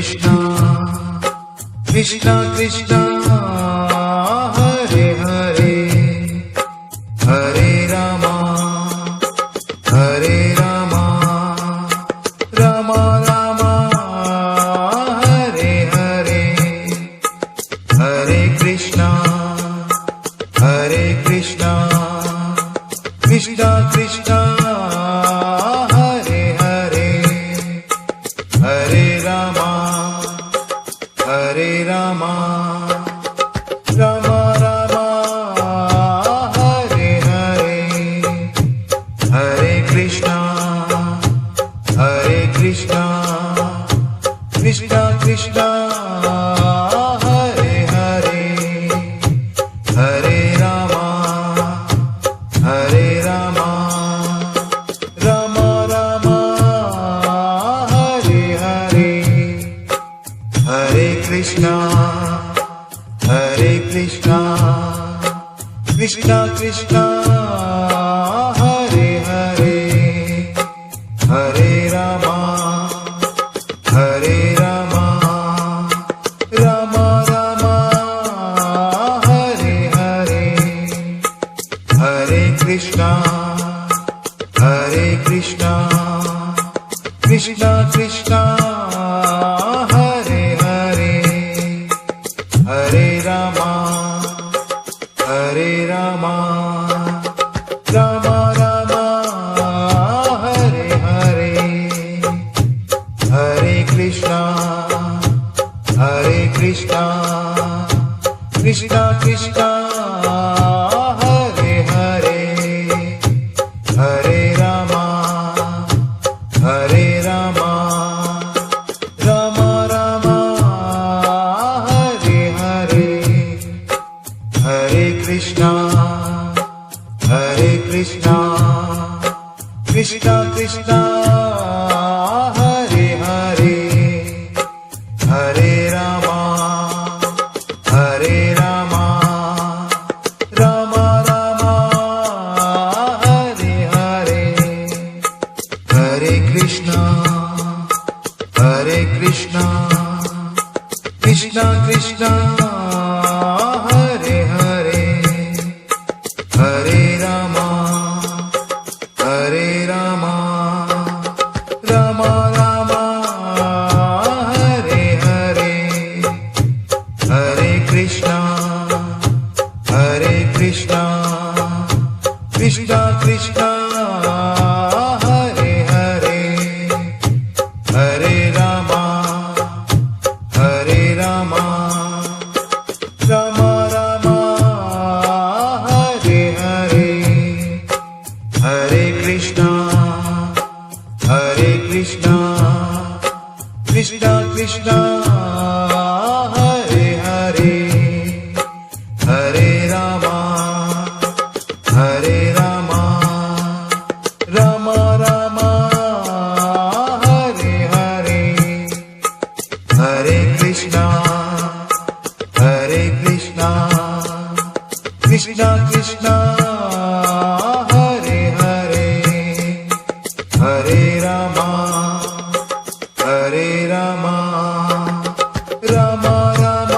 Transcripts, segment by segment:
Krishna, Krishna Krishna, Hare Hare, Hare Rama, Hare Rama, Rama Rama, Hare Hare, Hare Krishna, Hare Krishna, Krishna Krishna, Hare Hare, Hare Rama, Hare Rama, Rama Rama, Hare Hare, Hare Krishna, Hare Krishna, Krishna Krishna, Hare Hare, Hare Rama, Hare Rama, Rama Rama, Hare Hare, Hare Krishna, Hare Krishna, Krishna Krishna, Hare Hare, Hare Rama, Hare Rama, Rama Rama, Hare Hare, Hare Krishna, Hare Krishna, Krishna Krishna, Hare Hare, Hare Rama, Hare Rama, Rama Rama, Hare Hare, Hare Krishna, Hare Krishna, Krishna Krishna, Hare Hare, Hare Rama, Hare Rama, Rama Rama, Hare Hare, Hare Krishna, Hare Krishna, Krishna Krishna, Hare Hare, Hare Rama, Hare Rama, Rama Rama, Hare Hare, Hare Krishna, Hare Krishna, Krishna Krishna, Hare Hare, Hare Rama, Hare Rama, Rama Rama, Hare Hare, Hare Krishna, Hare Krishna, Krishna Krishna, Hare Hare, Hare Rama, Hare Rama, Rama Rama, Hare Hare, Hare Krishna, Hare Krishna, Krishna Krishna, Hare Hare, Hare Rama, Hare Rama, Rama Rama, Hare Hare, Hare Krishna, Hare Krishna, Krishna Krishna, Hare Hare, Hare Rama, Hare Rama, Rama Rama,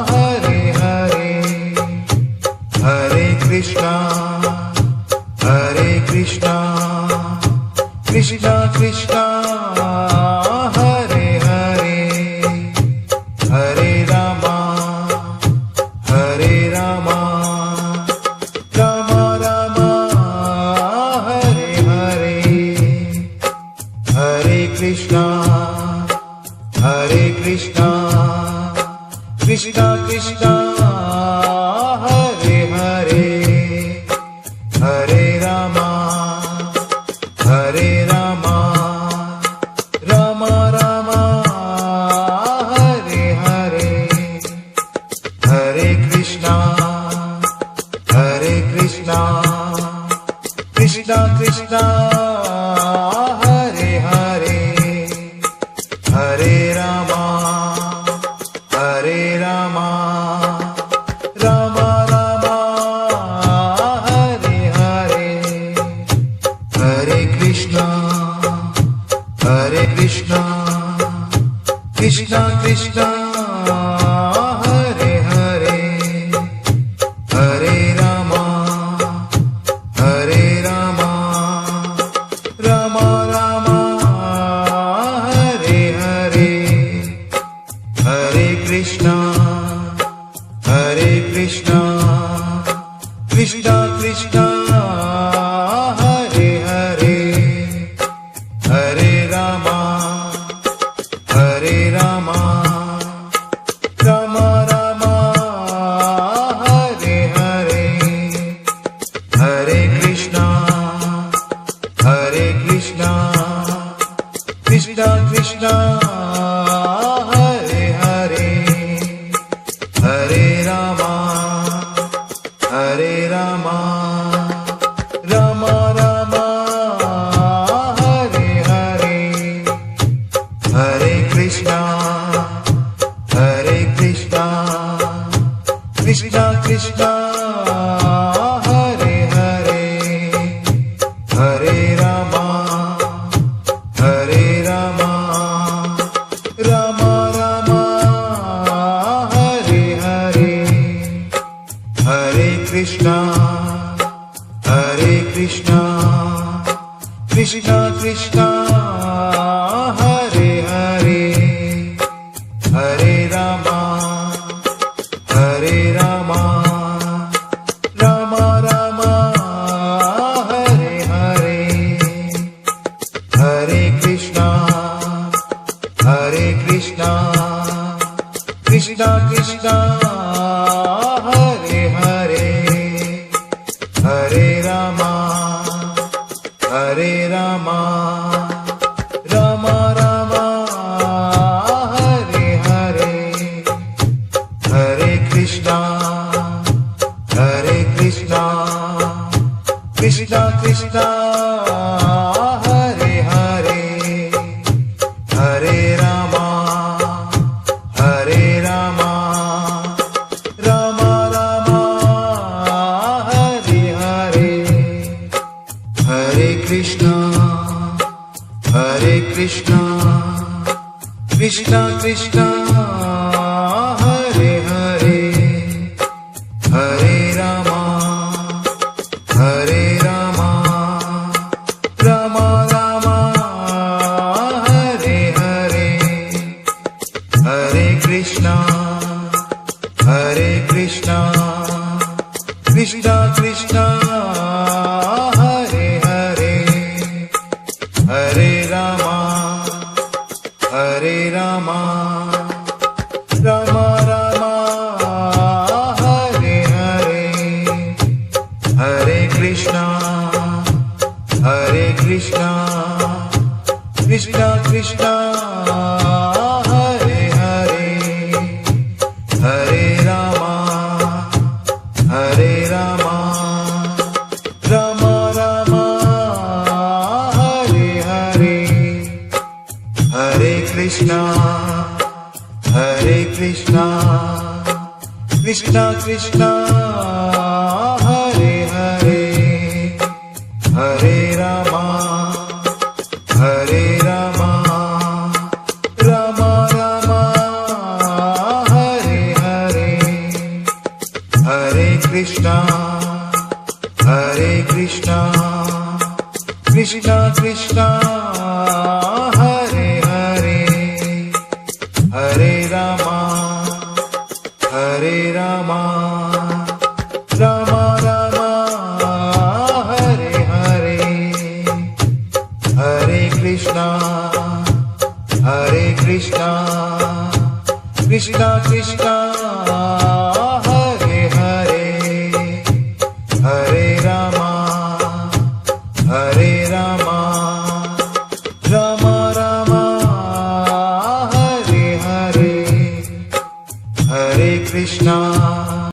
Hare Hare, Hare Krishna, Hare Krishna, Krishna Krishna, Hare Hare, Hare Rama, Hare Rama, Rama Rama, Hare Hare, Hare Krishna, Hare Krishna, Krishna Krishna, Hare Hare, Hare Rama, Hare Rama, Rama Rama, Hare Hare, Hare Krishna, Hare Krishna, Krishna Krishna, Hare Hare, Hare Rama, Hare Rama, Rama Rama, Hare Hare, Hare Krishna, Hare Krishna, Krishna Krishna Hare Hare Hare Rama Hare Rama Rama Rama Hare Hare Hare Krishna Krishna Krishna Hare Hare Hare Rama Hare Rama Rama Rama Hare Hare Hare Krishna Krishna Krishna Hare Hare Hare Rama Hare Rama Rama Rama Hare Hare Hare Krishna Krishna Krishna Hare Hare Hare Rama Rama Rama Hare Hare Hare Krishna Krishna Krishna Hare Hare Hare Rama Rama Rama Hare Hare Hare Krishna Krishna Krishna Hare Hare Hare Rama Rama Rama Hare Hare Hare Krishna Krishna Krishna Hare Hare Hare Rama Rama Rama Hare Hare Hare Krishna Krishna Krishna Hare Hare Hare Rama Rama Rama Hare Hare Hare Krishna Krishna Krishna Hare Hare Hare Rama Rama Rama Hare Hare Hare Krishna Krishna Krishna Hare Hare Hare Rama Rama Rama Hare Hare Hare Krishna Krishna Krishna Hare Hare Hare Rama Rama Rama Hare Hare Hare Krishna Krishna Krishna Hare Hare Hare Rama Rama Rama Hare Hare Hare Krishna Krishna Krishna